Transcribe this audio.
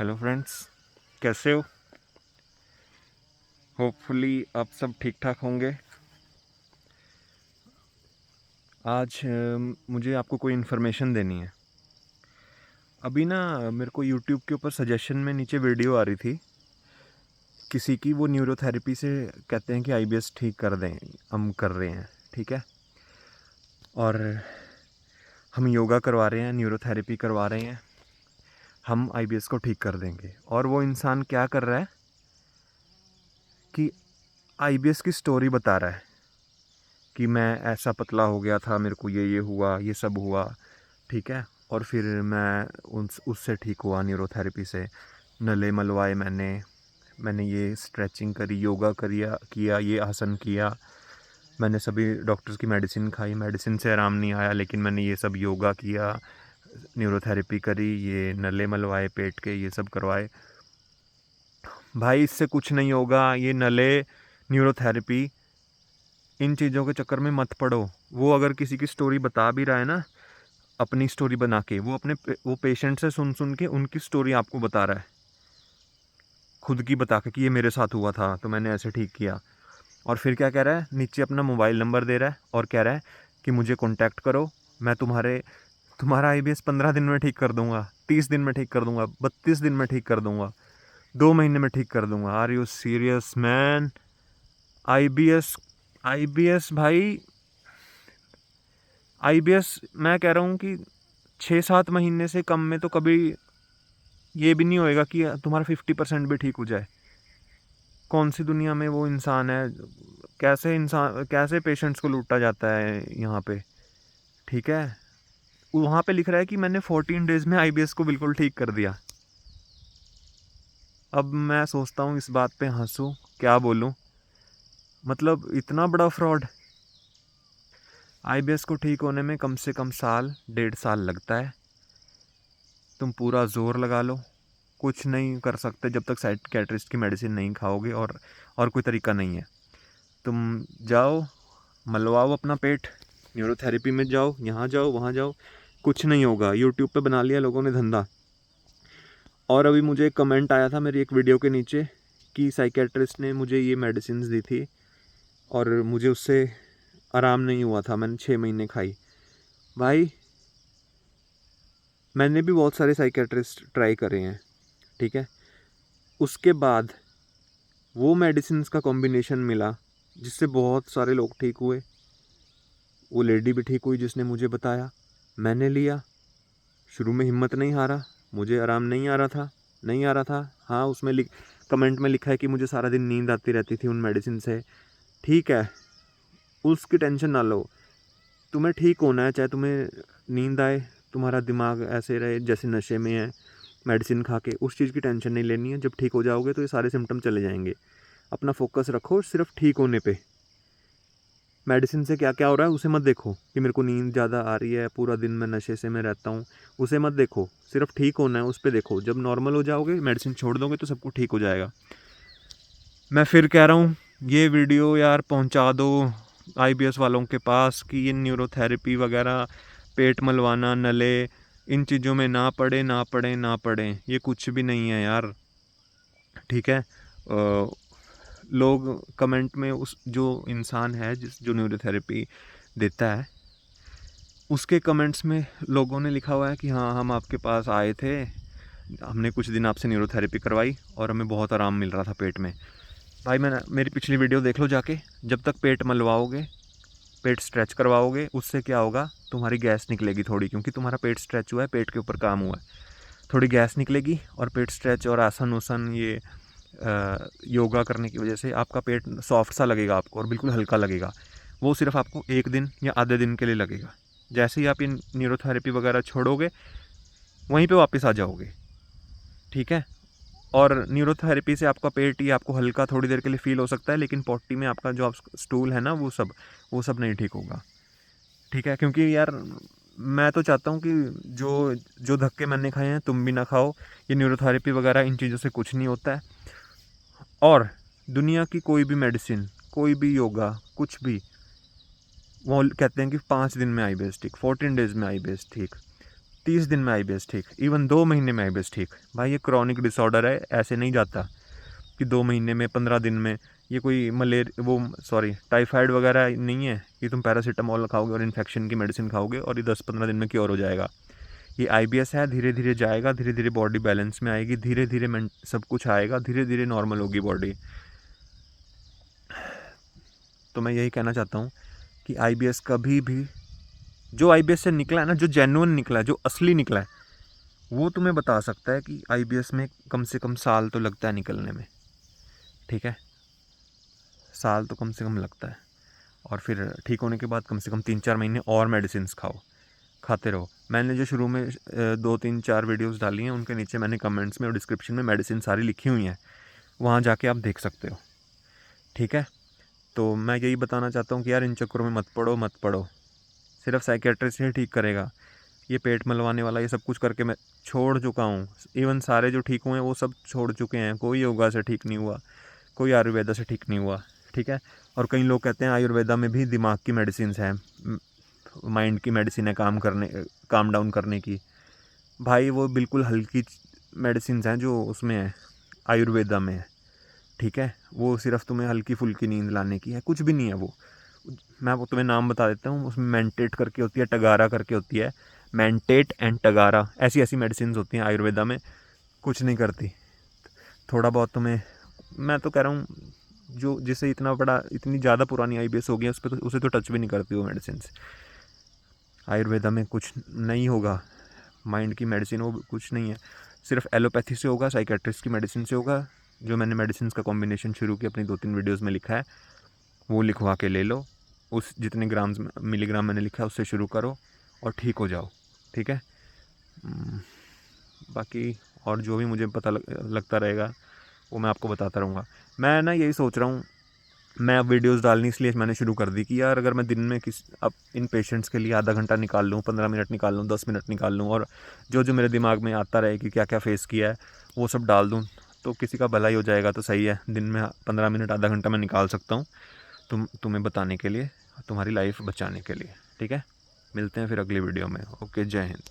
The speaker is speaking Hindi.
हेलो फ्रेंड्स, कैसे हो? होपफुली आप सब ठीक ठाक होंगे। आज मुझे आपको कोई इन्फॉर्मेशन देनी है। अभी ना मेरे को यूट्यूब के ऊपर सजेशन में नीचे वीडियो आ रही थी किसी की। वो न्यूरोथेरेपी से कहते हैं कि आईबीएस ठीक कर दें, हम कर रहे हैं, ठीक है। और हम योगा करवा रहे हैं, न्यूरोथेरेपी करवा रहे हैं, हम आईबीएस को ठीक कर देंगे। और वो इंसान क्या कर रहा है कि आईबीएस की स्टोरी बता रहा है कि मैं ऐसा पतला हो गया था, मेरे को ये हुआ, ये सब हुआ, ठीक है। और फिर मैं उससे ठीक हुआ न्यूरोथेरेपी से। नले मलवाए मैंने ये स्ट्रेचिंग करी, योगा किया, ये आसन किया। मैंने सभी डॉक्टर्स की मेडिसिन खाई, मेडिसिन से आराम नहीं आया, लेकिन मैंने ये सब योगा किया, न्यूरोथेरेपी करी, ये नले मलवाए पेट के, ये सब करवाए। भाई इससे कुछ नहीं होगा। ये नले, न्यूरोथेरेपी, इन चीज़ों के चक्कर में मत पड़ो। वो अगर किसी की स्टोरी बता भी रहा है ना, अपनी स्टोरी बना के, वो पेशेंट से सुन सुन के उनकी स्टोरी आपको बता रहा है, खुद की बता के कि ये मेरे साथ हुआ था तो मैंने ऐसे ठीक किया। और फिर क्या कह रहा है, नीचे अपना मोबाइल नंबर दे रहा है और कह रहा है कि मुझे कॉन्टैक्ट करो, मैं तुम्हारा आईबीएस 15 दिन में ठीक कर दूंगा, 30 दिन में ठीक कर दूंगा, 32 दिन में ठीक कर दूंगा, 2 महीने में ठीक कर दूंगा। Are you serious man? IBS IBS भाई, आईबीएस मैं कह रहा हूँ कि 6-7 महीने से कम में तो कभी ये भी नहीं होएगा कि तुम्हारा 50% भी ठीक हो जाए। कौन सी दुनिया में वो इंसान है? कैसे पेशेंट्स को लूटा जाता है यहाँ पे, ठीक है। वहाँ पे लिख रहा है कि मैंने 14 डेज में आईबीएस को बिल्कुल ठीक कर दिया। अब मैं सोचता हूँ इस बात पे हंसूँ, क्या बोलूँ, मतलब इतना बड़ा फ्रॉड। आईबीएस को ठीक होने में कम से कम साल 1.5 साल लगता है। तुम पूरा जोर लगा लो, कुछ नहीं कर सकते जब तक साइकियाट्रिस्ट की मेडिसिन नहीं खाओगे। और कोई तरीका नहीं है। तुम जाओ, मलवाओ अपना पेट, न्यूरोथेरेपी में जाओ, यहाँ जाओ, वहाँ जाओ, कुछ नहीं होगा। यूट्यूब पे बना लिया लोगों ने धंधा। और अभी मुझे एक कमेंट आया था मेरी एक वीडियो के नीचे कि साइकियाट्रिस्ट ने मुझे ये मेडिसिन दी थी और मुझे उससे आराम नहीं हुआ था, मैंने 6 महीने खाई। भाई मैंने भी बहुत सारे साइकियाट्रिस्ट ट्राई करे हैं, ठीक है। उसके बाद वो मेडिसिन का कॉम्बिनेशन मिला जिससे बहुत सारे लोग ठीक हुए। वो लेडी भी ठीक हुई जिसने मुझे बताया, मैंने लिया। शुरू में हिम्मत नहीं हारा, मुझे आराम नहीं आ रहा था। हाँ, उसमें कमेंट में लिखा है कि मुझे सारा दिन नींद आती रहती थी उन मेडिसिन से। ठीक है, उसकी टेंशन ना लो। तुम्हें ठीक होना है, चाहे तुम्हें नींद आए, तुम्हारा दिमाग ऐसे रहे जैसे नशे में है, मेडिसिन खा के, उस चीज़ की टेंशन नहीं लेनी है। जब ठीक हो जाओगे तो ये सारे सिम्टम चले जाएंगे। अपना फोकस रखो सिर्फ ठीक होने पे। मेडिसिन से क्या क्या हो रहा है उसे मत देखो कि मेरे को नींद ज़्यादा आ रही है, पूरा दिन मैं नशे से मैं रहता हूँ, उसे मत देखो। सिर्फ ठीक होना है, उस पर देखो। जब नॉर्मल हो जाओगे, मेडिसिन छोड़ दोगे तो सब कुछ ठीक हो जाएगा। मैं फिर कह रहा हूँ, ये वीडियो यार पहुँचा दो आईबीएस वालों के पास कि ये न्यूरोथेरेपी वगैरह, पेट मलवाना, नले, इन चीज़ों में ना पड़े, ना पड़े, ना पड़े। ये कुछ भी नहीं है यार, ठीक है। लोग कमेंट में, उस जो इंसान है जो न्यूरोथेरेपी देता है, उसके कमेंट्स में लोगों ने लिखा हुआ है कि हाँ, हम आपके पास आए थे, हमने कुछ दिन आपसे न्यूरोथेरेपी करवाई और हमें बहुत आराम मिल रहा था पेट में। भाई मैंने मेरी पिछली वीडियो देख लो जाके। जब तक पेट मलवाओगे, पेट स्ट्रेच करवाओगे, उससे क्या होगा, तुम्हारी गैस निकलेगी थोड़ी, क्योंकि तुम्हारा पेट स्ट्रेच हुआ है, पेट के ऊपर काम हुआ है, थोड़ी गैस निकलेगी। और पेट स्ट्रेच और आसन उसन, ये योगा करने की वजह से आपका पेट सॉफ्ट सा लगेगा आपको और बिल्कुल हल्का लगेगा। वो सिर्फ आपको 1 दिन या आधे दिन के लिए लगेगा। जैसे ही आप ये न्यूरोथेरेपी वगैरह छोड़ोगे, वहीं पे वापस आ जाओगे, ठीक है। और न्यूरोथेरेपी से आपका पेट ही आपको हल्का थोड़ी देर के लिए फील हो सकता है, लेकिन पॉटी में आपका जो स्टूल है ना, वो सब नहीं ठीक होगा, ठीक है। क्योंकि यार मैं तो चाहता हूँ कि जो जो धक्के मैंने खाए हैं तुम भी ना खाओ। ये न्यूरोथेरेपी वगैरह, इन चीज़ों से कुछ नहीं होता है। और दुनिया की कोई भी मेडिसिन, कोई भी योगा, कुछ भी, वो कहते हैं कि 5 दिन में आई बेस ठीक, 14 डेज में आई बेस ठीक। 30 दिन में IBS ठीक, इवन 2 महीने में IBS ठीक। भाई ये क्रॉनिक डिसऑर्डर है, ऐसे नहीं जाता कि 2 महीने में 15 दिन में। ये कोई टाइफाइड वगैरह नहीं है कि तुम पैरासीटामोल खाओगे और इन्फेक्शन की मेडिसिन खाओगे और ये 10-15 दिन में क्योर हो जाएगा। ये IBS है, धीरे धीरे जाएगा, धीरे धीरे बॉडी बैलेंस में आएगी, धीरे धीरे सब कुछ आएगा, धीरे धीरे नॉर्मल होगी बॉडी। तो मैं यही कहना चाहता हूँ कि IBS कभी भी, जो IBS से निकला है ना, जो जेन्युइन निकला है, जो असली निकला है, वो तुम्हें बता सकता है कि IBS में कम से कम साल तो लगता है निकलने में, ठीक है, साल तो कम से कम लगता है। और फिर ठीक होने के बाद कम से कम 3-4 महीने और मेडिसिन खाते रहो। मैंने जो शुरू में 2-3-4 वीडियोस डाली हैं, उनके नीचे मैंने कमेंट्स में और डिस्क्रिप्शन में मेडिसिन सारी लिखी हुई हैं, वहाँ जाके आप देख सकते हो, ठीक है। तो मैं यही बताना चाहता हूँ कि यार इन चक्करों में मत पड़ो। सिर्फ साइकेट्रिस्ट ही ठीक करेगा। ये पेट मलवाने वाला ये सब कुछ करके मैं छोड़ चुका हूँ। इवन सारे जो ठीक हुए हैं वो सब छोड़ चुके हैं। कोई योगा से ठीक नहीं हुआ, कोई आयुर्वेदा से ठीक नहीं हुआ, ठीक है। और कई लोग कहते हैं आयुर्वेदा में भी दिमाग की मेडिसिन है, माइंड की मेडिसिन है काम डाउन करने की। भाई वो बिल्कुल हल्की मेडिसिन हैं जो उसमें है, आयुर्वेदा में है, ठीक है। वो सिर्फ तुम्हें हल्की फुल्की नींद लाने की है, कुछ भी नहीं है वो। मैं वो तुम्हें नाम बता देता हूँ, उसमें मेंटेट करके होती है, टगारा करके होती है, मेंटेट एंड टगारा, ऐसी मेडिसिन होती हैं आयुर्वेदा में, कुछ नहीं करती। थोड़ा बहुत तुम्हें, मैं तो कह रहा हूँ जो जिसे इतनी ज़्यादा पुरानी IBS हो गई है उसे तो टच भी नहीं करती वो मेडिसिन। आयुर्वेदा में कुछ नहीं होगा, माइंड की मेडिसिन वो कुछ नहीं है, सिर्फ एलोपैथी से होगा, साइकेट्रिस्ट की मेडिसिन से होगा। जो मैंने मेडिसिन का कॉम्बिनेशन शुरू किया अपनी 2-3 वीडियोज़ में लिखा है, वो लिखवा के ले लो। उस जितने मिलीग्राम मैंने लिखा है उससे शुरू करो और ठीक हो जाओ, ठीक है। बाकी और जो भी मुझे पता लगता रहेगा वो मैं आपको बताता रहूँगा। मैं ना यही सोच रहा हूँ, मैं अब वीडियोज़ डालनी इसलिए मैंने शुरू कर दी कि यार अगर मैं दिन में अब इन पेशेंट्स के लिए आधा घंटा निकाल लूँ, 15 मिनट निकाल लूँ, 10 मिनट निकाल लूँ, और जो मेरे दिमाग में आता रहे कि क्या क्या फेस किया है वो सब डाल दूँ, तो किसी का भला ही हो जाएगा। तो सही है, दिन में 15 मिनट आधा घंटा मैं निकाल सकता हूँ तुम्हें बताने के लिए, तुम्हारी लाइफ बचाने के लिए, ठीक है। मिलते हैं फिर अगली वीडियो में। ओके, जय हिंद।